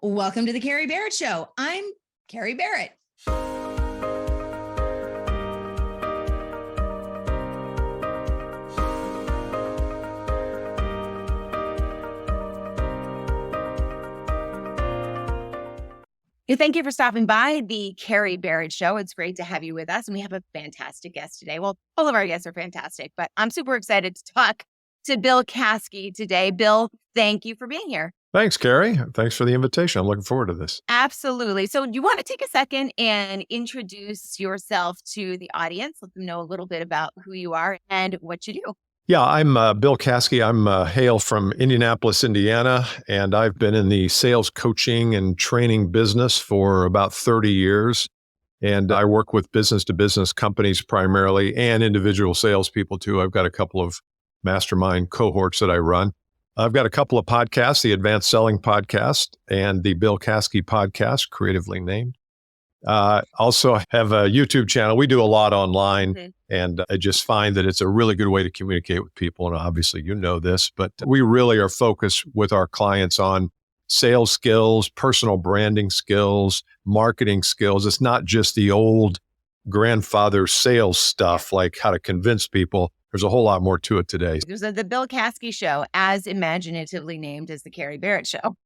Welcome to the Kerry Barrett Show. I'm Kerry Barrett. Thank you for stopping by the Kerry Barrett Show. It's great to have you with us. And we have a fantastic guest today. Well, all of our guests are fantastic, but I'm super excited to talk to Bill Caskey today. Bill, thank you for being here. Thanks, Kerry. Thanks for the invitation. I'm looking forward to this. Absolutely. So you want to take a second and introduce yourself to the audience, let them know a little bit about who you are and what you do. Yeah, I'm Bill Caskey. I'm hail from Indianapolis, Indiana, and I've been in the sales coaching and training business for about 30 years. And I work with business-to-business companies primarily and individual salespeople too. I've got a couple of mastermind cohorts that I run. I've got a couple of podcasts, the Advanced Selling Podcast and the Bill Caskey Podcast, creatively named. Also have a YouTube channel. We do a lot online, and I just find that it's a really good way to communicate with people. And obviously, you know this, but we really are focused with our clients on sales skills, personal branding skills, marketing skills. It's not just the old grandfather sales stuff, like how to convince people. There's a whole lot more to it today. There's the Bill Caskey Show, as imaginatively named as the Kerry Barrett Show.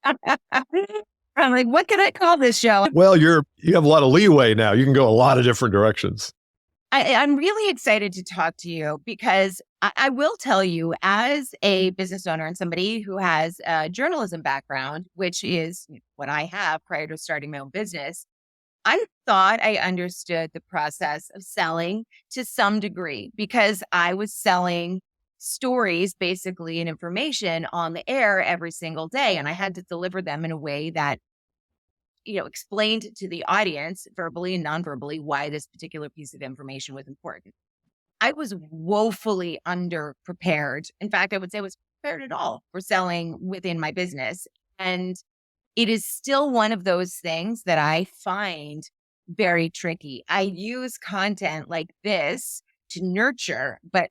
I'm like, what can I call this show? Well, you have a lot of leeway now. You can go a lot of different directions. I'm really excited to talk to you because I will tell you, as a business owner and somebody who has a journalism background, which is what I have prior to starting my own business, I thought I understood the process of selling to some degree because I was selling stories, basically, and information on the air every single day. And I had to deliver them in a way that, explained to the audience verbally and non-verbally why this particular piece of information was important. I was woefully underprepared. In fact, I would say I was prepared at all for selling within my business. And it is still one of those things that I find very tricky. I use content like this to nurture, but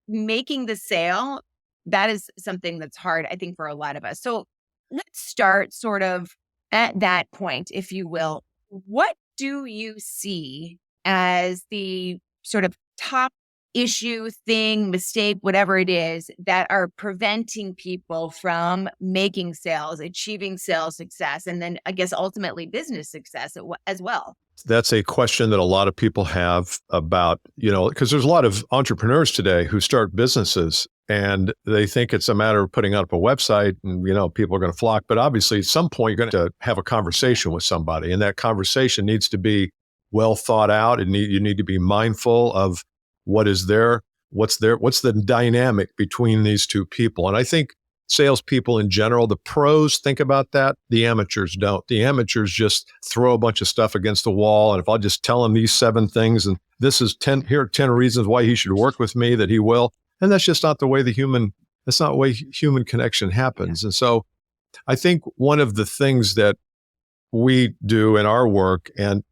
making the sale, that is something that's hard, I think, for a lot of us. So let's start sort of at that point, if you will. What do you see as the sort of top issue, thing, mistake, whatever it is, that are preventing people from making sales, achieving sales success, and then I guess ultimately business success as well? That's a question that a lot of people have about, because there's a lot of entrepreneurs today who start businesses and they think it's a matter of putting up a website and, people are going to flock. But obviously at some point you're going to have a conversation with somebody, and that conversation needs to be well thought out. You need to be mindful of what's the dynamic between these two people. And I think salespeople in general, the pros think about that. The amateurs don't. The amateurs just throw a bunch of stuff against the wall. And if I'll just tell him these 7 things, and here are 10 reasons why he should work with me, that he will. And that's just not the way human connection happens. And so I think one of the things that we do in our work, and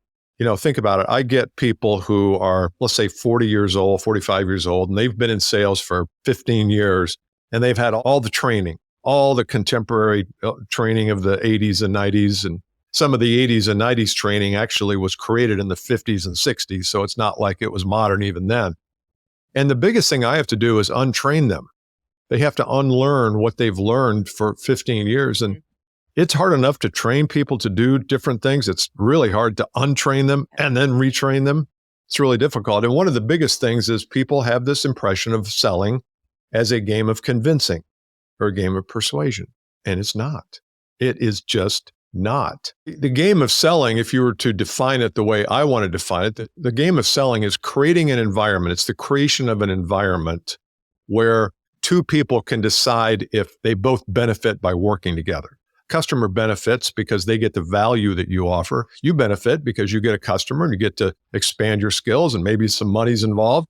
think about it. I get people who are, let's say 40 years old, 45 years old, and they've been in sales for 15 years, and they've had all the training, all the contemporary training of the 80s and 90s. And some of the 80s and 90s training actually was created in the 50s and 60s. So it's not like it was modern even then. And the biggest thing I have to do is untrain them. They have to unlearn what they've learned for 15 years. And it's hard enough to train people to do different things. It's really hard to untrain them and then retrain them. It's really difficult. And one of the biggest things is people have this impression of selling as a game of convincing or a game of persuasion. And it's not. It is just not. The game of selling, if you were to define it the way I want to define it, the game of selling is creating an environment. It's the creation of an environment where two people can decide if they both benefit by working together. Customer benefits because they get the value that you offer. You benefit because you get a customer and you get to expand your skills and maybe some money's involved.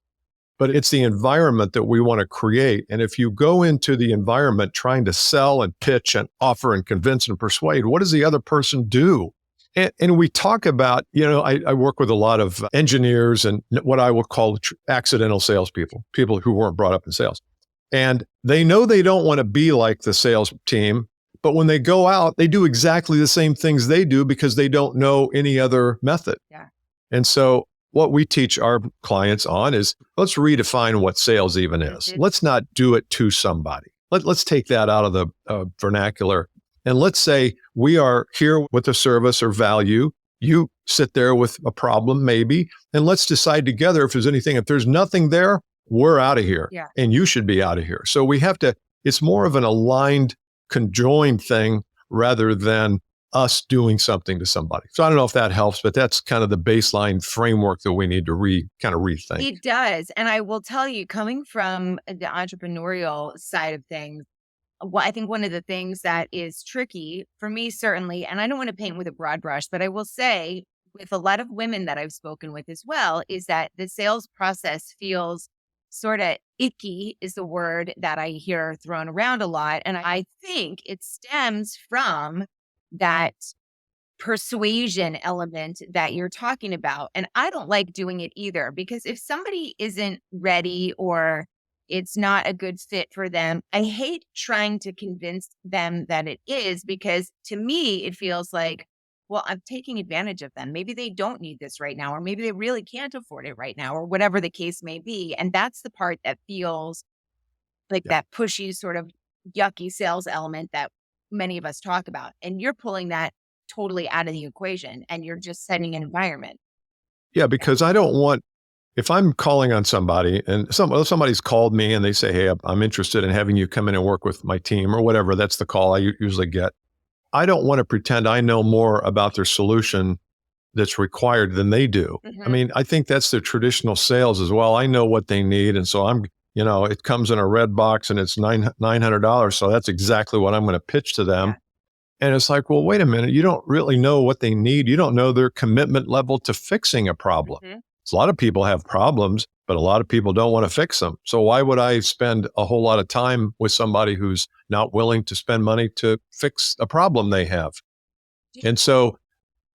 But it's the environment that we want to create. And if you go into the environment trying to sell and pitch and offer and convince and persuade, what does the other person do? And we talk about, I work with a lot of engineers and what I will call accidental salespeople, people who weren't brought up in sales. And they know they don't want to be like the sales team, But when they go out, they do exactly the same things they do because they don't know any other method. Yeah. And so what we teach our clients on is let's redefine what sales even is. Let's not do it to somebody. Let's take that out of the vernacular. And let's say we are here with a service or value. You sit there with a problem, maybe, and let's decide together if there's anything. If there's nothing there, we're out of here. Yeah. And you should be out of here. So we have to, it's more of an aligned, conjoined thing rather than us doing something to somebody. So I don't know if that helps, but that's kind of the baseline framework that we need to rethink. It does. And I will tell you, coming from the entrepreneurial side of things, I think one of the things that is tricky for me, certainly, and I don't want to paint with a broad brush, but I will say with a lot of women that I've spoken with as well, is that the sales process feels sort of icky is the word that I hear thrown around a lot. And I think it stems from that persuasion element that you're talking about. And I don't like doing it either, because if somebody isn't ready or it's not a good fit for them, I hate trying to convince them that it is, because to me, it feels like, well, I'm taking advantage of them. Maybe they don't need this right now, or maybe they really can't afford it right now, or whatever the case may be. And that's the part that feels like that pushy, sort of yucky sales element that many of us talk about. And you're pulling that totally out of the equation, and you're just setting an environment. Yeah, because I don't want, if I'm calling on somebody and somebody's called me and they say, hey, I'm interested in having you come in and work with my team or whatever, that's the call I usually get. I don't want to pretend I know more about their solution that's required than they do. I mean, I think that's the traditional sales as well. I know what they need. And so it comes in a red box and it's $900. So that's exactly what I'm going to pitch to them. Yeah. And it's like, well, wait a minute. You don't really know what they need. You don't know their commitment level to fixing a problem. So a lot of people have problems, but a lot of people don't want to fix them. So why would I spend a whole lot of time with somebody who's not willing to spend money to fix a problem they have? And so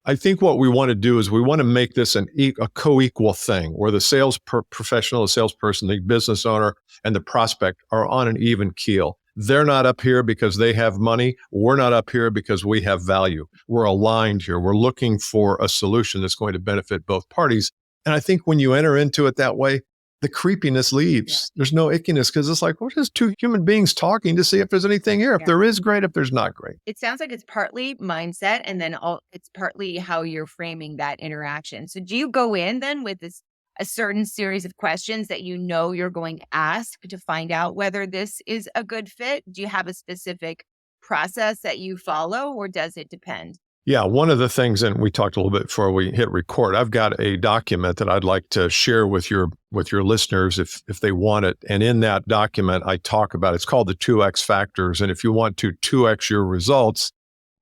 I think what we want to do is we want to make this a co-equal thing where the sales professional, the salesperson, the business owner, and the prospect are on an even keel. They're not up here because they have money. We're not up here because we have value. We're aligned here. We're looking for a solution that's going to benefit both parties. And I think when you enter into it that way, the creepiness leaves. There's no ickiness, because it's like, we're just two human beings talking to see if there's anything here. If there is, great. If there's not, great. It sounds like it's partly mindset, and then it's partly how you're framing that interaction. So do you go in then with a certain series of questions that you know you're going to ask to find out whether this is a good fit? Do you have a specific process that you follow, or does it depend? Yeah, one of the things, and we talked a little bit before we hit record, I've got a document that I'd like to share with your listeners if they want it. And in that document, I talk about, it's called the 2X factors. And if you want to 2X your results,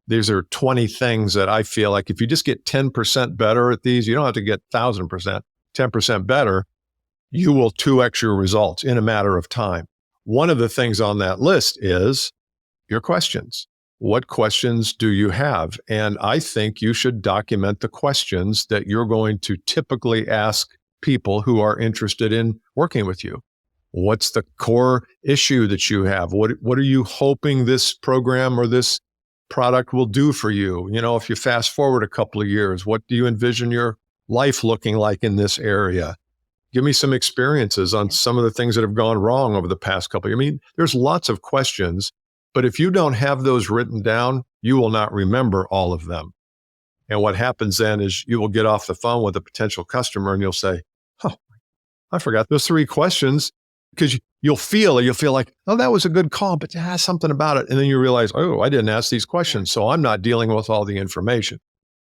these are 20 things that I feel like if you just get 10% better at these, you don't have to get 1,000%, 10% better, you will 2X your results in a matter of time. One of the things on that list is your questions. What questions do you have? And I think you should document the questions that you're going to typically ask people who are interested in working with you. What's the core issue that you have? What are you hoping this program or this product will do for you? If you fast forward a couple of years, what do you envision your life looking like in this area? Give me some experiences on some of the things that have gone wrong over the past couple of years. I mean, there's lots of questions. But if you don't have those written down, you will not remember all of them. And what happens then is you will get off the phone with a potential customer and you'll say, oh, I forgot those 3 questions, because you'll feel like, oh, that was a good call, but something about it. And then you realize, oh, I didn't ask these questions, so I'm not dealing with all the information.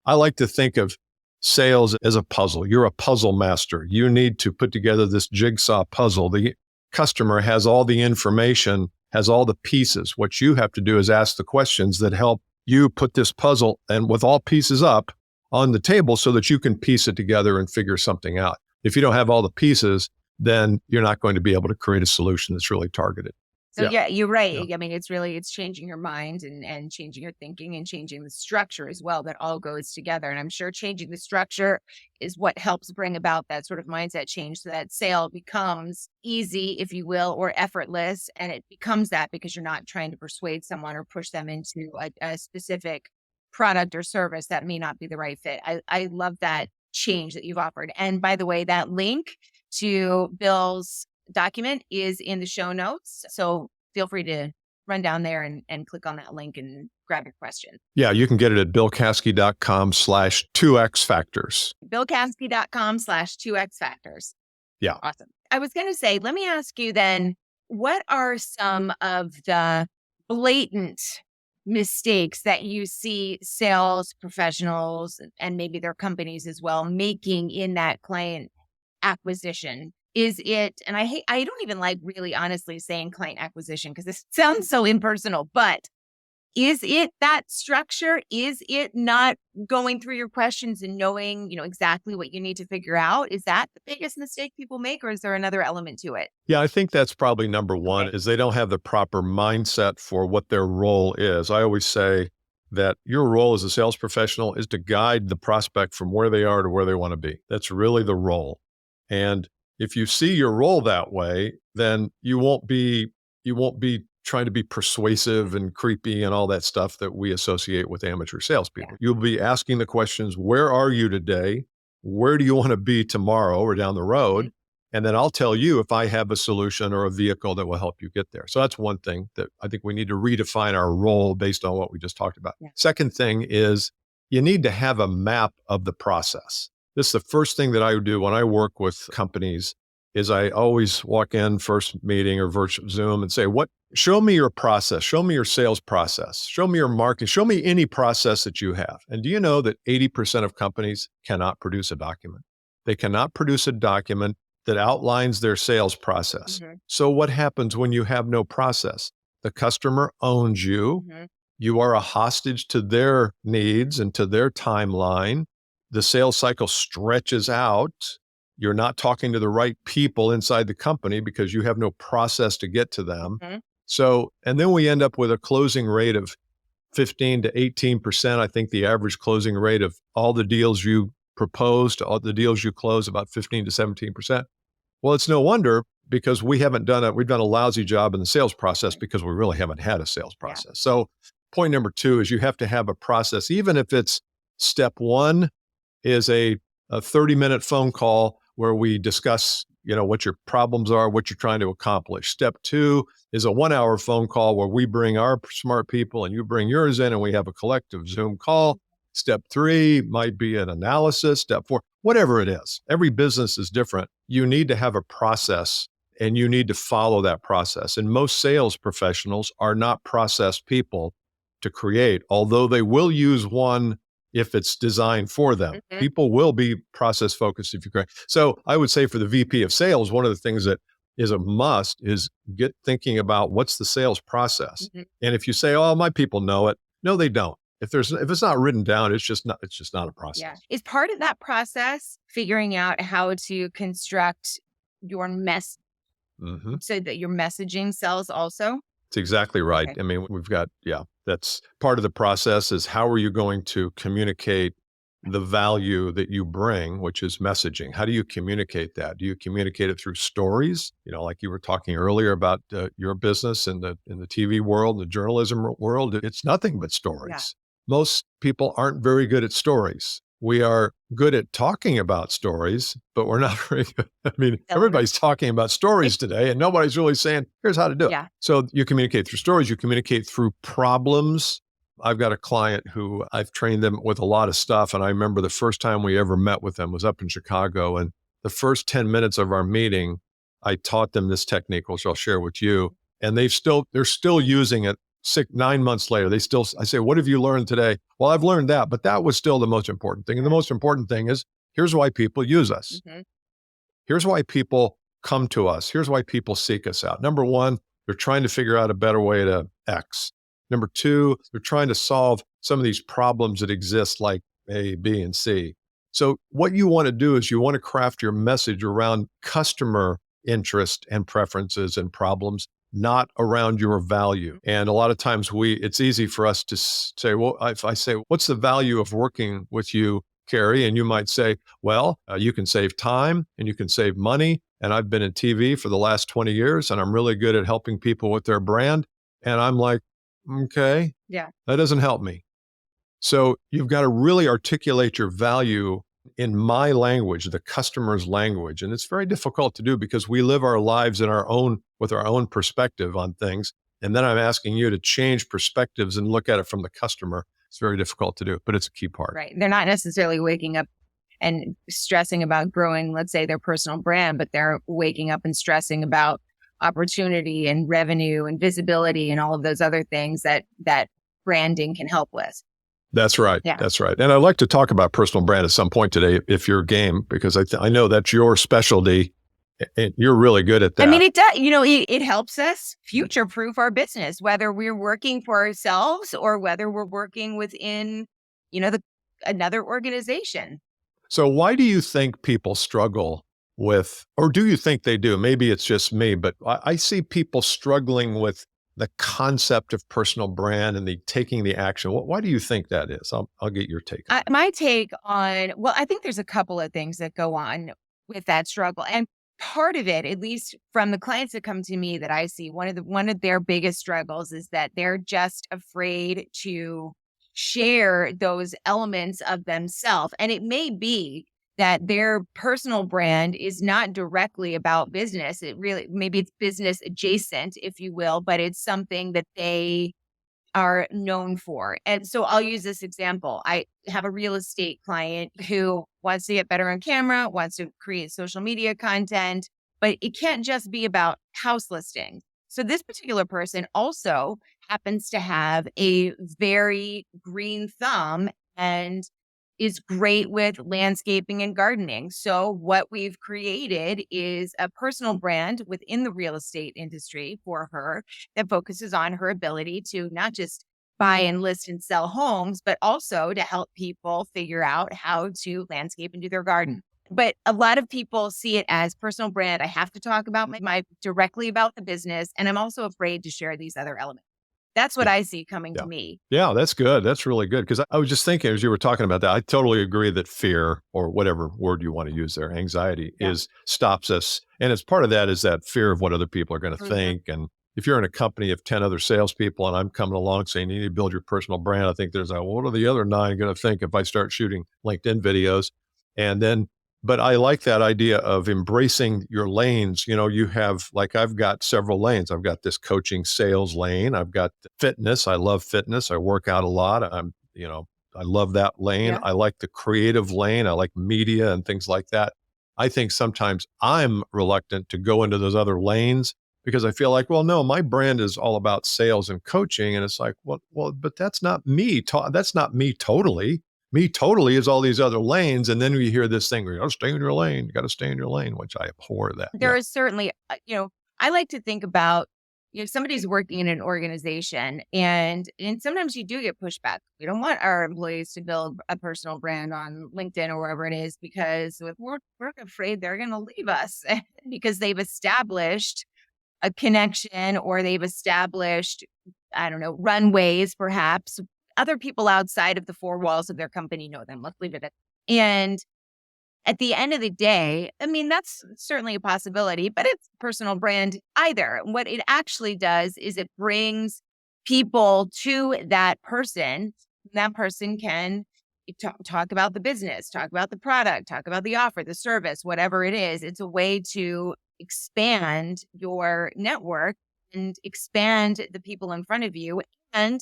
I like to think of sales as a puzzle. You're a puzzle master. You need to put together this jigsaw puzzle. The customer has all the information, has all the pieces. What you have to do is ask the questions that help you put this puzzle and with all pieces up on the table so that you can piece it together and figure something out. If you don't have all the pieces, then you're not going to be able to create a solution that's really targeted. So Yeah. yeah, you're Yeah. right. I mean, it's changing your mind and changing your thinking and changing the structure as well. That all goes together. And I'm sure changing the structure is what helps bring about that sort of mindset change so that sale becomes easy, if you will, or effortless. And it becomes that because you're not trying to persuade someone or push them into a specific product or service that may not be the right fit. I love that change that you've offered. And by the way, that link to Bill's document is in the show notes. So feel free to run down there and click on that link and grab your question. Yeah, you can get it at billcaskey.com/2x factors. BillCaskey.com/2x factors. Yeah. Awesome. I was going to say, let me ask you then, what are some of the blatant mistakes that you see sales professionals and maybe their companies as well making in that client acquisition? Is it, and I don't even like really honestly saying client acquisition because this sounds so impersonal, but is it that structure? Is it not going through your questions and knowing, exactly what you need to figure out? Is that the biggest mistake people make, or is there another element to it? Yeah, I think that's probably number one Okay. is they don't have the proper mindset for what their role is. I always say that your role as a sales professional is to guide the prospect from where they are to where they want to be. That's really the role. And if you see your role that way, then you won't be trying to be persuasive and creepy and all that stuff that we associate with amateur salespeople. Yeah. You'll be asking the questions, where are you today? Where do you want to be tomorrow or down the road? And then I'll tell you if I have a solution or a vehicle that will help you get there. So that's one thing that I think we need to redefine our role based on what we just talked about. Yeah. Second thing is you need to have a map of the process. This is the first thing that I do when I work with companies is I always walk in first meeting or virtual Zoom and say, show me your process, show me your sales process, show me your marketing, show me any process that you have. And do you know that 80% of companies cannot produce a document? They cannot produce a document that outlines their sales process. Mm-hmm. So what happens when you have no process? The customer owns you. Mm-hmm. You are a hostage to their needs and to their timeline. The sales cycle stretches out. You're not talking to the right people inside the company because you have no process to get to them. Mm-hmm. So, and then we end up with a closing rate of 15 to 18%. I think the average closing rate of all the deals you propose to all the deals you close, about 15 to 17%. Well, it's no wonder because we've done a lousy job in the sales process because we really haven't had a sales process. Yeah. So point number two is you have to have a process, even if it's step one is a 30-minute phone call where we discuss, what your problems are, what you're trying to accomplish. Step two is a 1-hour phone call where we bring our smart people and you bring yours in and we have a collective Zoom call. Step three might be an analysis. Step four, whatever it is. Every business is different. You need to have a process and you need to follow that process. And most sales professionals are not process people to create, although they will use one if it's designed for them. Mm-hmm. People will be process focused if you create. So I would say for the VP of sales, one of the things that is a must is get thinking about what's the sales process. Mm-hmm. And if you say, oh, my people know it, no, they don't. If it's not written down, it's just not a process. Yeah. Is part of that process figuring out how to construct your so that your messaging sells also? That's exactly right. Okay. I mean, that's part of the process is how are you going to communicate the value that you bring, which is messaging. How do you communicate that? Do you communicate it through stories? Like you were talking earlier about your business in the TV world, the journalism world, it's nothing but stories. Yeah. Most people aren't very good at stories. We are good at talking about stories, but we're not very good. I mean, everybody's talking about stories today and nobody's really saying, here's how to do it. Yeah. So you communicate through stories, you communicate through problems. I've got a client who I've trained them with a lot of stuff. And I remember the first time we ever met with them was up in Chicago. And the first 10 minutes of our meeting, I taught them this technique, which I'll share with you. And they're still using it 9 months later. I say, what have you learned today? Well, I've learned that, but that was still the most important thing. And the most important thing is, here's why people use us. Mm-hmm. Here's why people come to us. Here's why people seek us out. Number one, they're trying to figure out a better way to X. Number two, they're trying to solve some of these problems that exist like A, B, and C. So what you want to do is you want to craft your message around customer interest and preferences and problems, not around your value. And a lot of times it's easy for us to say, well, if I say, what's the value of working with you, Kerry? And you might say, well, you can save time and you can save money. And I've been in TV for the last 20 years and I'm really good at helping people with their brand. And I'm like, okay, Yeah. that doesn't help me. So you've got to really articulate your value in my language, the customer's language. And it's very difficult to do because we live our lives with our own perspective on things. And then I'm asking you to change perspectives and look at it from the customer. It's very difficult to do, but it's a key part. Right. They're not necessarily waking up and stressing about growing, let's say, their personal brand, but they're waking up and stressing about opportunity and revenue and visibility and all of those other things that branding can help with. That's right. Yeah. That's right. And I'd like to talk about personal brand at some point today, if you're game, because I know that's your specialty and you're really good at that. I mean, it does, it helps us future-proof our business, whether we're working for ourselves or whether we're working within, another organization. So why do you think people struggle with, or do you think they do? Maybe it's just me, but I see people struggling with the concept of personal brand and taking the action. Why do you think that is? I'll get your take on that. My take on, well, I think there's a couple of things that go on with that struggle. And part of it, at least from the clients that come to me that I see, one of their biggest struggles is that they're just afraid to share those elements of themselves. And it may be that their personal brand is not directly about business. Maybe it's business adjacent, if you will, but it's something that they are known for. And so I'll use this example. I have a real estate client who wants to get better on camera, wants to create social media content, but it can't just be about house listings. So this particular person also happens to have a very green thumb and is great with landscaping and gardening. So what we've created is a personal brand within the real estate industry for her that focuses on her ability to not just buy and list and sell homes, but also to help people figure out how to landscape and do their garden. But a lot of people see it as personal brand. I have to talk about my directly about the business. And I'm also afraid to share these other elements. That's what I see coming to me. Yeah, that's good. That's really good. Because I was just thinking as you were talking about that, I totally agree that fear, or whatever word you want to use there, anxiety stops us. And as part of that is that fear of what other people are going to think. And if you're in a company of 10 other salespeople and I'm coming along saying you need to build your personal brand, I think there's what are the other 9 going to think if I start shooting LinkedIn videos? But I like that idea of embracing your lanes. You have, like, I've got several lanes. I've got this coaching sales lane. I've got fitness. I love fitness. I work out a lot. I love that lane. Yeah. I like the creative lane. I like media and things like that. I think sometimes I'm reluctant to go into those other lanes because I feel like, well, no, my brand is all about sales and coaching. And it's like, well, but that's not me. That's not me totally. Me totally is all these other lanes. And then we hear this thing, you got to stay in your lane. You got to stay in your lane, which I abhor that. There is certainly, I like to think about, somebody's working in an organization and sometimes you do get pushback. We don't want our employees to build a personal brand on LinkedIn or wherever it is because we're afraid they're going to leave us because they've established a connection or they've established, I don't know, runways perhaps. Other people outside of the 4 walls of their company know them. Let's leave it at that. And at the end of the day, I mean, that's certainly a possibility, but it's personal brand either. What it actually does is it brings people to that person. That person can talk about the business, talk about the product, talk about the offer, the service, whatever it is. It's a way to expand your network and expand the people in front of you and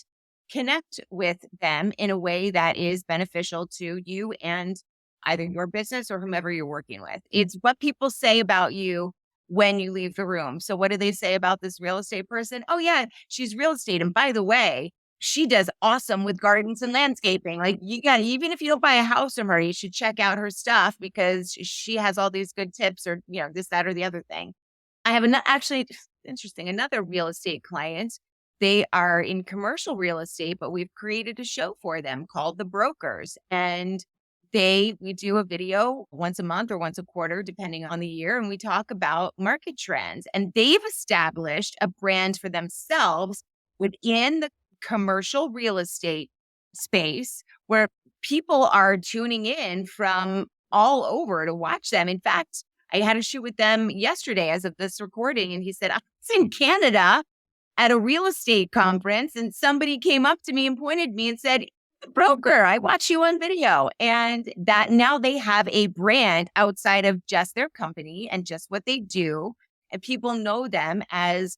connect with them in a way that is beneficial to you and either your business or whomever you're working with. It's what people say about you when you leave the room. So what do they say about this real estate person? Oh yeah, she's real estate. And by the way, she does awesome with gardens and landscaping. Like even if you don't buy a house from her, you should check out her stuff because she has all these good tips or, this, that, or the other thing. I have actually interesting, another real estate client. They are in commercial real estate, but we've created a show for them called The Brokers. And we do a video once a month or once a quarter, depending on the year, and we talk about market trends. And they've established a brand for themselves within the commercial real estate space where people are tuning in from all over to watch them. In fact, I had a shoot with them yesterday as of this recording, and he said, I was in Canada at a real estate conference, and somebody came up to me and pointed me and said, broker, I watch you on video. And that now they have a brand outside of just their company and just what they do. And people know them as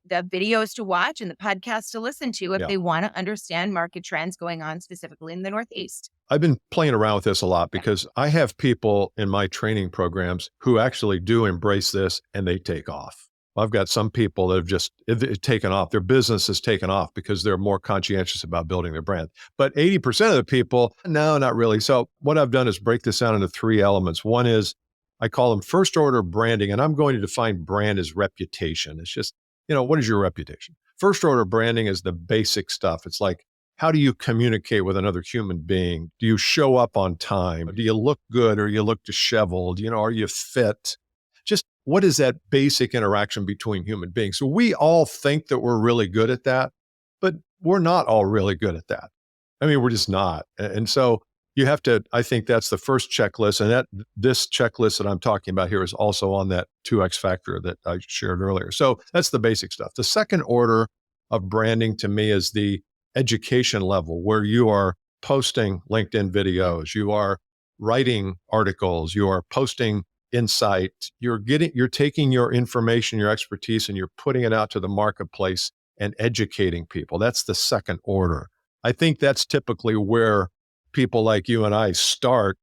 the videos to watch and the podcasts to listen to if they want to understand market trends going on specifically in the Northeast. I've been playing around with this a lot because I have people in my training programs who actually do embrace this and they take off. I've got some people that have just taken off. Their business has taken off because they're more conscientious about building their brand. But 80% of the people, no, not really. So what I've done is break this down into 3 elements. One is I call them first order branding, and I'm going to define brand as reputation. It's just, what is your reputation? First order branding is the basic stuff. It's like, how do you communicate with another human being? Do you show up on time? Do you look good or you look disheveled? Are you fit? Just what is that basic interaction between human beings? So we all think that we're really good at that, but we're not all really good at that. I mean, we're just not. And so you have to, I think that's the first checklist. And this checklist that I'm talking about here is also on that 2X factor that I shared earlier. So that's the basic stuff. The second order of branding to me is the education level, where you are posting LinkedIn videos, you are writing articles, you are posting insight, you're taking your information, your expertise, and you're putting it out to the marketplace and educating people. That's the second order. I think that's typically where people like you and I start,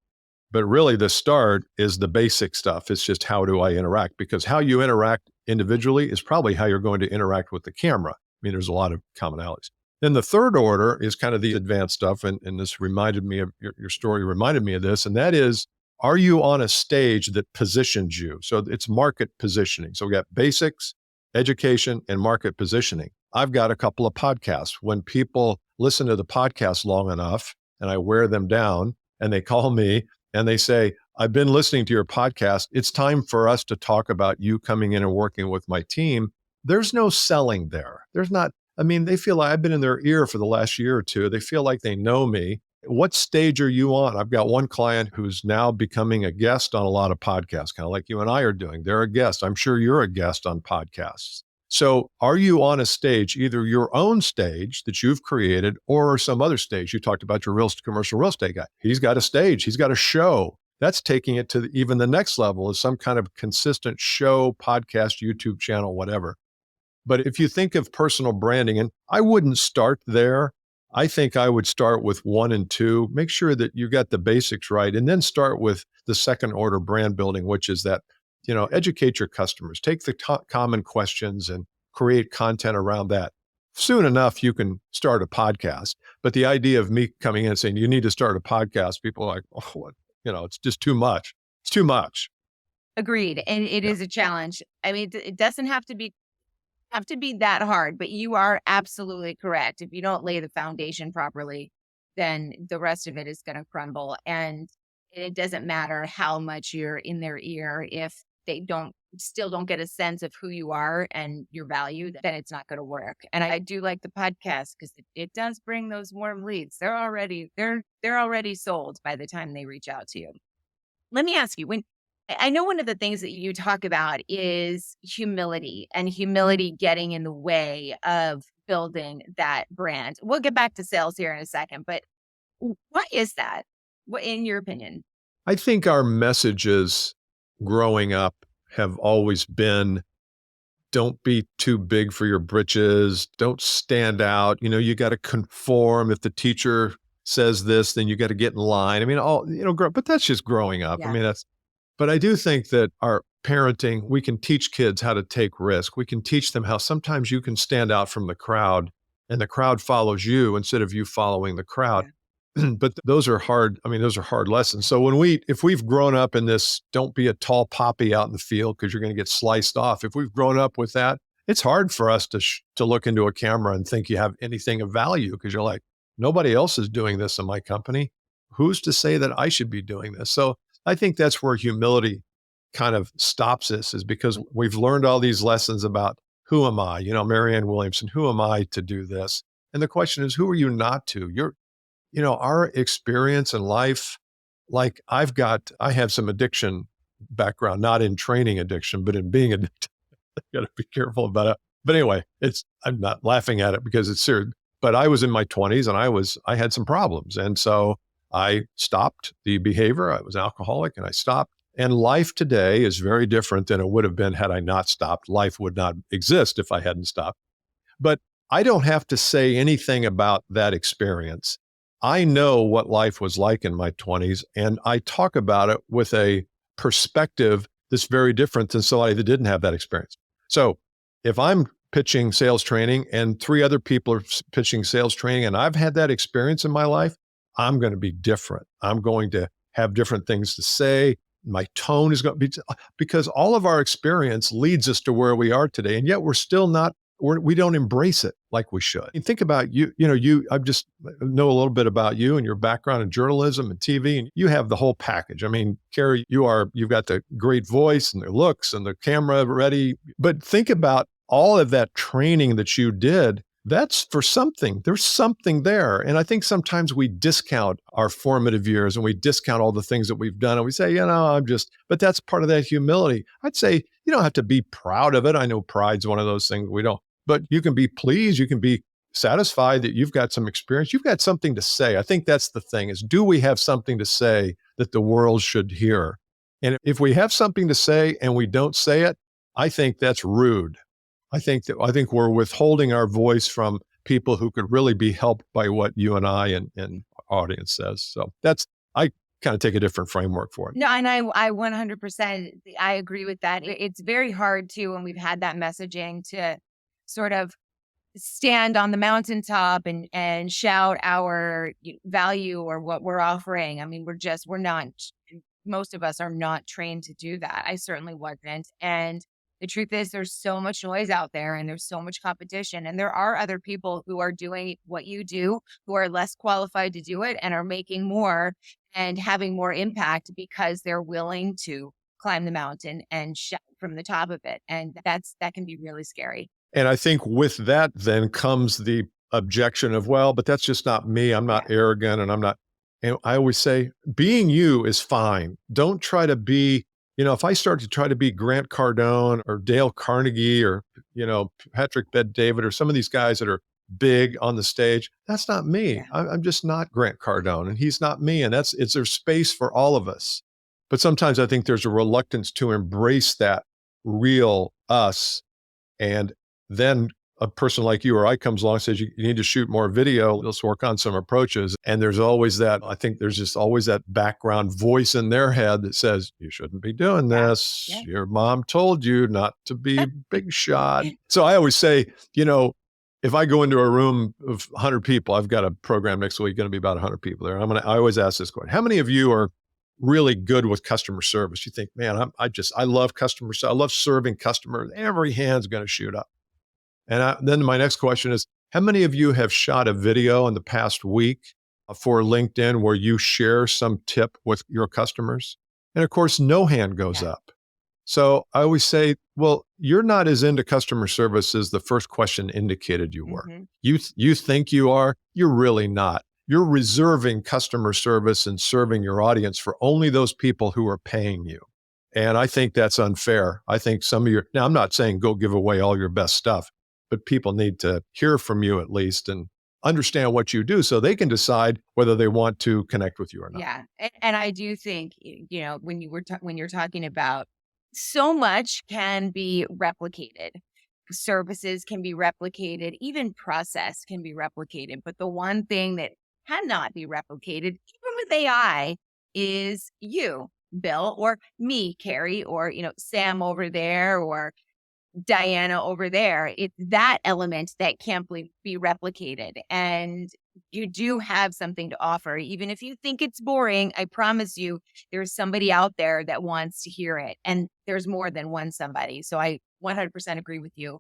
but really the start is the basic stuff. It's just, how do I interact? Because how you interact individually is probably how you're going to interact with the camera. I mean, there's a lot of commonalities. Then the third order is kind of the advanced stuff. And this reminded me of your story, reminded me of this. And that is, are you on a stage that positions you? So it's market positioning. So we got basics, education, and market positioning. I've got a couple of podcasts. When people listen to the podcast long enough and I wear them down and they call me and they say, I've been listening to your podcast. It's time for us to talk about you coming in and working with my team. There's no selling there. There's not. I mean, they feel like I've been in their ear for the last year or two. They feel like they know me. What stage are you on? I've got one client who's now becoming a guest on a lot of podcasts, kind of like you and I are doing. They're a guest. I'm sure you're a guest on podcasts. So are you on a stage, either your own stage that you've created or some other stage? You talked about your commercial real estate guy. He's got a stage. He's got a show. That's taking it to even the next level, is some kind of consistent show, podcast, YouTube channel, whatever. But if you think of personal branding, and I wouldn't start there, I think I would start with 1 and 2, make sure that you got the basics right, and then start with the second order brand building, which is that, educate your customers, take the common questions and create content around that. Soon enough, you can start a podcast. But the idea of me coming in and saying, you need to start a podcast, people are like, oh, what? It's just too much. It's too much. Agreed. And it is a challenge. I mean, it doesn't have to be that hard, but you are absolutely correct. If you don't lay the foundation properly, then the rest of it is going to crumble. And it doesn't matter how much you're in their ear. If they still don't get a sense of who you are and your value, then it's not going to work. And I do like the podcast because it does bring those warm leads. They're already sold by the time they reach out to you. Let me ask you, I know one of the things that you talk about is humility, and humility getting in the way of building that brand. We'll get back to sales here in a second, but why is that? What, in your opinion? I think our messages growing up have always been, don't be too big for your britches. Don't stand out. You got to conform. If the teacher says this, then you got to get in line. I mean, but that's just growing up. Yeah. I mean, but I do think that our parenting, we can teach kids how to take risk. We can teach them how sometimes you can stand out from the crowd and the crowd follows you instead of you following the crowd. Yeah. But those are hard. I mean, those are hard lessons. So if we've grown up in this, don't be a tall poppy out in the field because you're going to get sliced off. If we've grown up with that, it's hard for us to look into a camera and think you have anything of value because you're like, nobody else is doing this in my company. who's to say that I should be doing this? So I think that's where humility kind of stops us, is because we've learned all these lessons about who am I? Marianne Williamson, who am I to do this? And the question is, who are you not to? Our experience in life, like I have some addiction background, not in training addiction, but in being addicted. Got to be careful about it. But anyway, I'm not laughing at it because it's serious. But I was in my 20s and I had some problems. And so I stopped the behavior. I was alcoholic and I stopped. And life today is very different than it would have been had I not stopped. Life would not exist if I hadn't stopped. But I don't have to say anything about that experience. I know what life was like in my 20s, and I talk about it with a perspective that's very different than somebody that didn't have that experience. So if I'm pitching sales training and three other people are pitching sales training and I've had that experience in my life, I'm going to be different. I'm going to have different things to say. My tone is going to be, because all of our experience leads us to where we are today. And yet we're still not, we don't embrace it like we should. And think about you, I just know a little bit about you and your background in journalism and TV, and you have the whole package. I mean, Kerry, you've got the great voice and the looks and the camera ready, but think about all of that training that you did. That's for something. There's something there. And I think sometimes we discount our formative years and we discount all the things that we've done. And we say, but that's part of that humility. I'd say you don't have to be proud of it. I know pride's one of those things we don't, but you can be pleased. You can be satisfied that you've got some experience. You've got something to say. I think that's the thing, is do we have something to say that the world should hear? And if we have something to say and we don't say it, I think that's rude. I think we're withholding our voice from people who could really be helped by what you and I and our audience says. So I kind of take a different framework for it. No, and I 100%, I agree with that. It's very hard too, when we've had that messaging, to sort of stand on the mountaintop and shout our value or what we're offering. I mean, most of us are not trained to do that. I certainly wasn't. And the truth is, there's so much noise out there and there's so much competition. And there are other people who are doing what you do, who are less qualified to do it and are making more and having more impact because they're willing to climb the mountain and shout from the top of it. And that can be really scary. And I think with that then comes the objection of, well, but that's just not me. I'm not arrogant and I'm not. And I always say, being you is fine. Don't try to be, if I start to try to be Grant Cardone or Dale Carnegie or, Patrick Bet-David or some of these guys that are big on the stage, that's not me. Yeah. I'm just not Grant Cardone and he's not me. And there's space for all of us. But sometimes I think there's a reluctance to embrace that real us. And then a person like you or I comes along and says, you need to shoot more video. Let's work on some approaches. And there's always just always that background voice in their head that says, you shouldn't be doing this. Yeah. Your mom told you not to be big shot. So I always say, if I go into a room of 100 people, I've got a program next week, going to be about 100 people there. I always ask this question: how many of you are really good with customer service? You think, man, I love customer service. I love serving customers. Every hand's going to shoot up. And then my next question is, how many of you have shot a video in the past week for LinkedIn where you share some tip with your customers? And of course, no hand goes up. So I always say, well, you're not as into customer service as the first question indicated you were. Mm-hmm. You think you are, you're really not. You're reserving customer service and serving your audience for only those people who are paying you. And I think that's unfair. I think now I'm not saying go give away all your best stuff, but people need to hear from you at least and understand what you do so they can decide whether they want to connect with you or not. Yeah. And I do think, when you're talking about, so much can be replicated. Services can be replicated, even process can be replicated. But the one thing that cannot be replicated, even with AI, is you, Bill, or me, Kerry, or, Sam over there, or Diana over there. It's that element that can't be replicated. And you do have something to offer. Even if you think it's boring, I promise you, there's somebody out there that wants to hear it. And there's more than one somebody. So I 100% agree with you.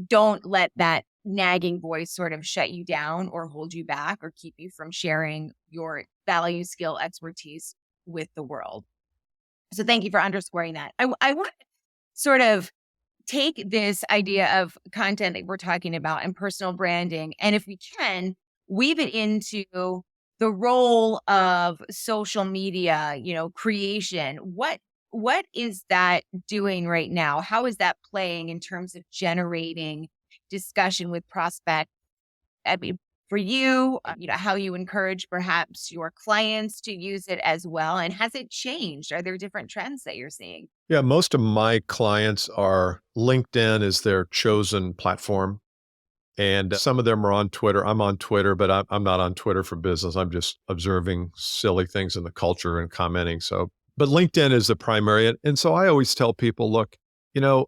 Don't let that nagging voice sort of shut you down or hold you back or keep you from sharing your value, skill, expertise with the world. So thank you for underscoring that. I want to sort of take this idea of content that we're talking about and personal branding, and if we can, weave it into the role of social media, creation. What is that doing right now? How is that playing in terms of generating discussion with prospects? I mean, for you, how you encourage perhaps your clients to use it as well. And has it changed? Are there different trends that you're seeing? Yeah, most of my clients are LinkedIn is their chosen platform. And some of them are on Twitter. I'm on Twitter, but I'm not on Twitter for business. I'm just observing silly things in the culture and commenting. So, but LinkedIn is the primary. And so I always tell people, look, you know,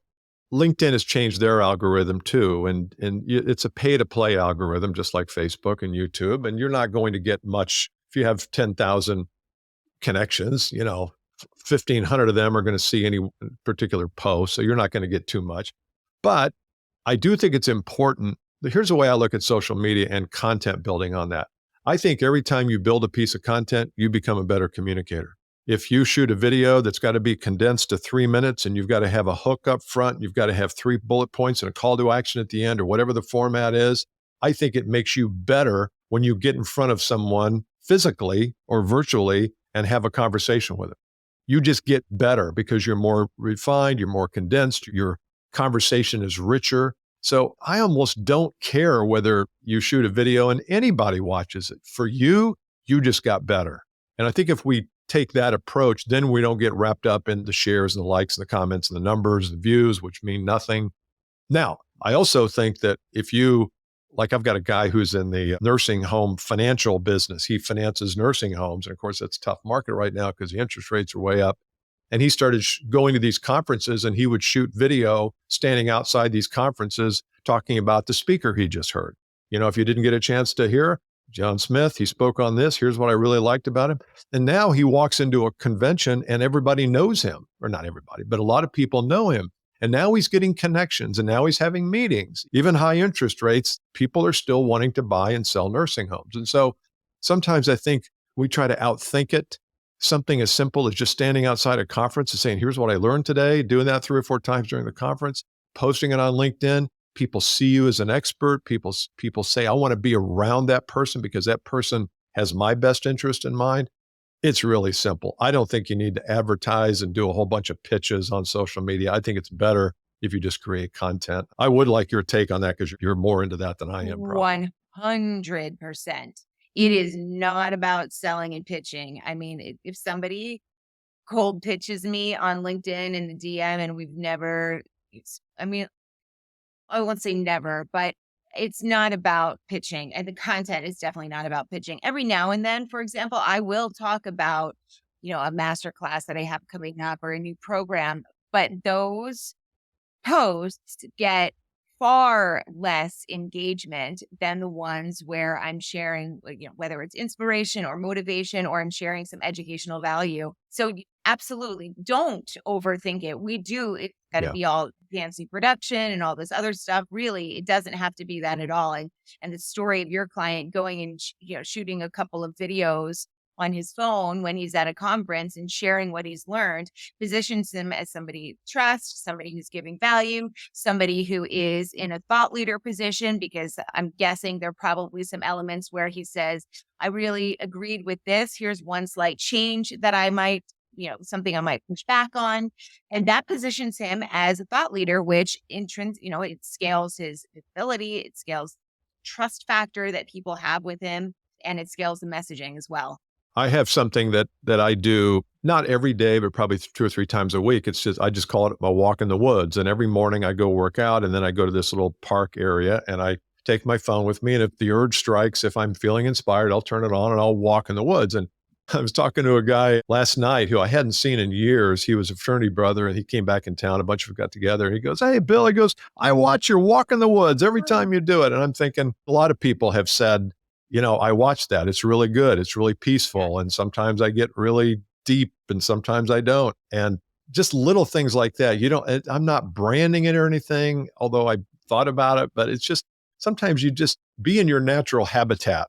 LinkedIn has changed their algorithm too. It's a pay to play algorithm, just like Facebook and YouTube. And you're not going to get much if you have 10,000 connections, 1,500 of them are going to see any particular post. So you're not going to get too much. But I do think it's important. Here's the way I look at social media and content building on that. I think every time you build a piece of content, you become a better communicator. If you shoot a video that's got to be condensed to 3 minutes and you've got to have a hook up front, you've got to have 3 bullet points and a call to action at the end or whatever the format is, I think it makes you better when you get in front of someone physically or virtually and have a conversation with them. You just get better because you're more refined, you're more condensed, your conversation is richer. So I almost don't care whether you shoot a video and anybody watches it. For you, you just got better. And I think if we take that approach, then we don't get wrapped up in the shares and the likes and the comments and the numbers, the views, which mean nothing. Now, I also think that if you, like I've got a guy who's in the nursing home financial business. He finances nursing homes. And of course, that's a tough market right now because the interest rates are way up. And he started going to these conferences and he would shoot video standing outside these conferences talking about the speaker he just heard. If you didn't get a chance to hear John Smith, he spoke on this. Here's what I really liked about him. And now he walks into a convention and everybody knows him, or not everybody, but a lot of people know him. And now he's getting connections and now he's having meetings. Even high interest rates, people are still wanting to buy and sell nursing homes. And so sometimes I think we try to outthink it. Something as simple as just standing outside a conference and saying, here's what I learned today, doing that 3 or 4 times during the conference, posting it on LinkedIn. People see you as an expert. People say, I want to be around that person because that person has my best interest in mind. It's really simple. I don't think you need to advertise and do a whole bunch of pitches on social media. I think it's better if you just create content. I would like your take on that because you're more into that than I am. Probably. 100%. It is not about selling and pitching. I mean, if somebody cold pitches me on LinkedIn in the DM and we've never, I won't say never, but it's not about pitching. And the content is definitely not about pitching. Every now and then, for example, I will talk about, a master class that I have coming up or a new program, but those posts get far less engagement than the ones where I'm sharing, whether it's inspiration or motivation, or I'm sharing some educational value. So absolutely don't overthink it. It's got to be all fancy production and all this other stuff. Really, it doesn't have to be that at all. And the story of your client going and, shooting a couple of videos on his phone when he's at a conference and sharing what he's learned positions him as somebody you trust, somebody who's giving value, somebody who is in a thought leader position, because I'm guessing there are probably some elements where he says, I really agreed with this. Here's one slight change that I might, something I might push back on. And that positions him as a thought leader, which it scales his ability, it scales trust factor that people have with him, and it scales the messaging as well. I have something that I do not every day, but probably 2 or 3 times a week. I just call it a walk in the woods. And every morning I go work out and then I go to this little park area and I take my phone with me. And if the urge strikes, if I'm feeling inspired, I'll turn it on and I'll walk in the woods. And I was talking to a guy last night who I hadn't seen in years. He was a fraternity brother and he came back in town. A bunch of us got together. He goes, hey, Bill, I watch your walk in the woods every time you do it. And I'm thinking a lot of people have said, I watch that. It's really good. It's really peaceful. And sometimes I get really deep and sometimes I don't. And just little things like that. I'm not branding it or anything, although I thought about it, but it's just sometimes you just be in your natural habitat,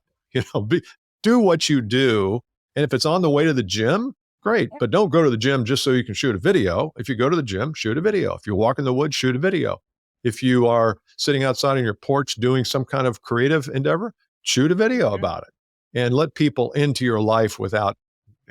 do what you do. And if it's on the way to the gym, great, but don't go to the gym just so you can shoot a video. If you go to the gym, shoot a video. If you walk in the woods, shoot a video. If you are sitting outside on your porch doing some kind of creative endeavor, shoot a video about it and let people into your life without,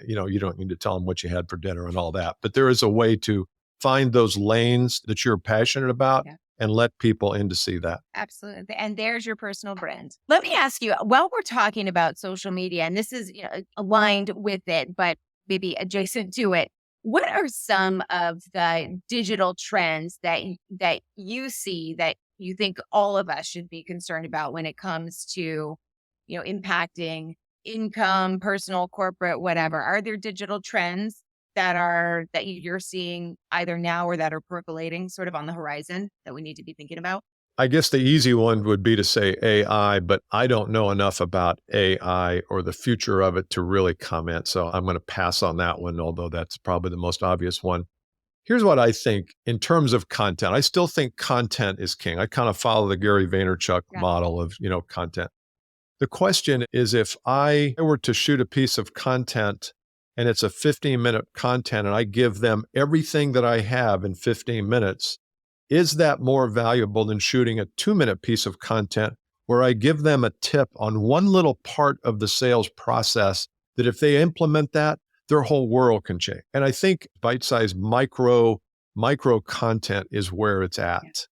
you don't need to tell them what you had for dinner and all that. But there is a way to find those lanes that you're passionate about and let people in to see that. Absolutely. And there's your personal brand. Let me ask you, while we're talking about social media, and this is aligned with it, but maybe adjacent to it, what are some of the digital trends that you see that you think all of us should be concerned about when it comes to, impacting income, personal, corporate, whatever? Are there digital trends that you're seeing either now or that are percolating sort of on the horizon that we need to be thinking about? I guess the easy one would be to say AI, but I don't know enough about AI or the future of it to really comment. So I'm going to pass on that one, although that's probably the most obvious one. Here's what I think in terms of content. I still think content is king. I kind of follow the Gary Vaynerchuk model of, content. The question is, if I were to shoot a piece of content and it's a 15-minute content and I give them everything that I have in 15 minutes, is that more valuable than shooting a 2-minute piece of content where I give them a tip on one little part of the sales process that if they implement that, their whole world can change? And I think bite-sized micro content is where it's at.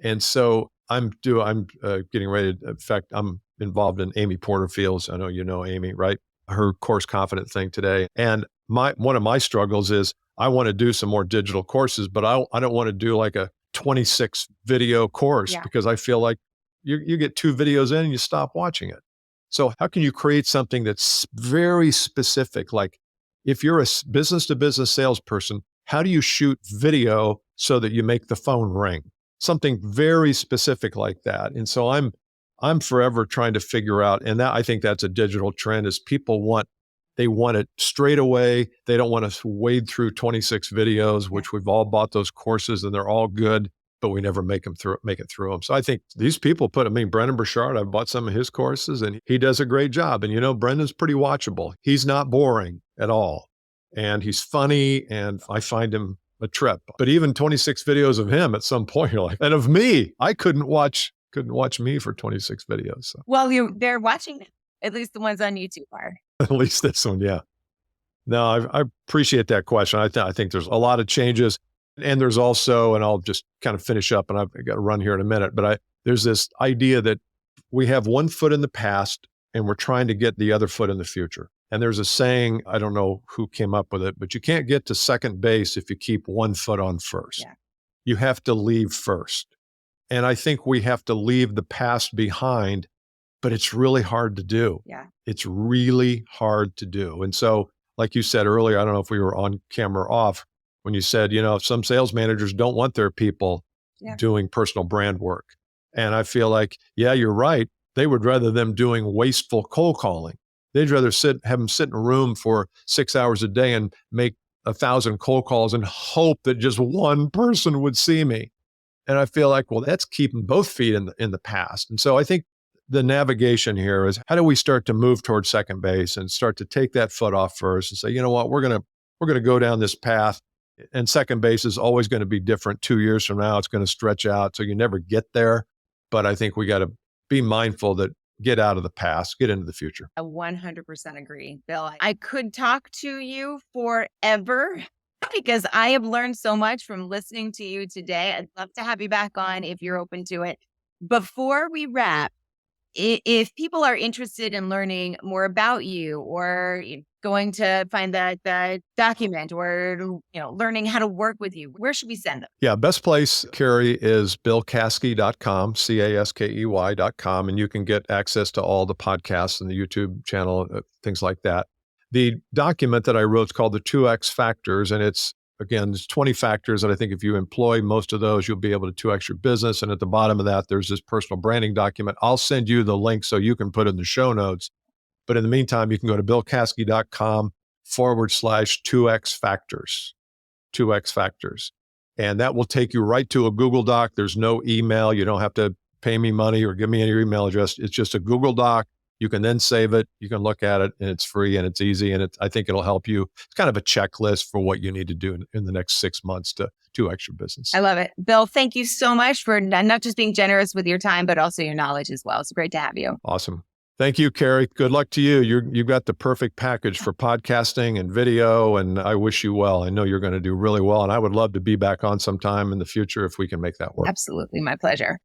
And so I'm getting ready to, in fact, I'm involved in Amy Porterfield's, I know you know Amy, right? Her Course Confident thing today. And one of my struggles is I want to do some more digital courses, but I don't want to do like a 26 video course because I feel like you get 2 videos in and you stop watching it. So how can you create something that's very specific? Like if you're a business to business salesperson, how do you shoot video so that you make the phone ring? Something very specific like that. And so I'm forever trying to figure out, and that I think that's a digital trend, is people want it straight away. They don't want to wade through 26 videos, which we've all bought those courses and they're all good, but we never make it through them. So I think these people Brendan Burchard, I've bought some of his courses and he does a great job. And Brendan's pretty watchable. He's not boring at all. And he's funny and I find him a trip. But even 26 videos of him at some point, you're like, and of me, I couldn't watch me for 26 videos. So. Well, they're watching it. At least the ones on YouTube are. At least this one, yeah. No, I appreciate that question. I think there's a lot of changes. And there's also, and I'll just kind of finish up, and I've got to run here in a minute, but there's this idea that we have one foot in the past and we're trying to get the other foot in the future. And there's a saying, I don't know who came up with it, but you can't get to second base if you keep one foot on first. Yeah. You have to leave first. And I think we have to leave the past behind, but it's really hard to do. Yeah. It's really hard to do. And so, like you said earlier, I don't know if we were on camera or off, when you said, some sales managers don't want their people doing personal brand work. And I feel like, yeah, you're right. They would rather them doing wasteful cold calling. They'd rather have them sit in a room for 6 hours a day and make 1,000 cold calls and hope that just one person would see me. And I feel like, well, that's keeping both feet in the past. And so I think the navigation here is, how do we start to move towards second base and start to take that foot off first and say, you know what, we're going to go down this path, and second base is always going to be different. 2 years from now, it's going to stretch out. So you never get there. But I think we got to be mindful that get out of the past, get into the future. I 100% agree, Bill. I could talk to you forever because I have learned so much from listening to you today. I'd love to have you back on if you're open to it. Before we wrap, if people are interested in learning more about you or going to find the document or learning how to work with you, where should we send them? Yeah, best place, Kerry, is billcaskey.com, CASKEY.com, and you can get access to all the podcasts and the YouTube channel, things like that. The document that I wrote is called the 2X Factors, and there's 20 factors that I think if you employ most of those, you'll be able to 2X your business. And at the bottom of that, there's this personal branding document. I'll send you the link so you can put it in the show notes. But in the meantime, you can go to billcaskey.com/2X Factors, 2X Factors. And that will take you right to a Google Doc. There's no email. You don't have to pay me money or give me your email address. It's just a Google Doc. You can then save it. You can look at it, and it's free and it's easy. And I think it'll help you. It's kind of a checklist for what you need to do in the next 6 months to do extra business. I love it. Bill, thank you so much for not just being generous with your time, but also your knowledge as well. It's great to have you. Awesome. Thank you, Kerry. Good luck to you. You've got the perfect package for podcasting and video, and I wish you well. I know you're going to do really well, and I would love to be back on sometime in the future if we can make that work. Absolutely. My pleasure.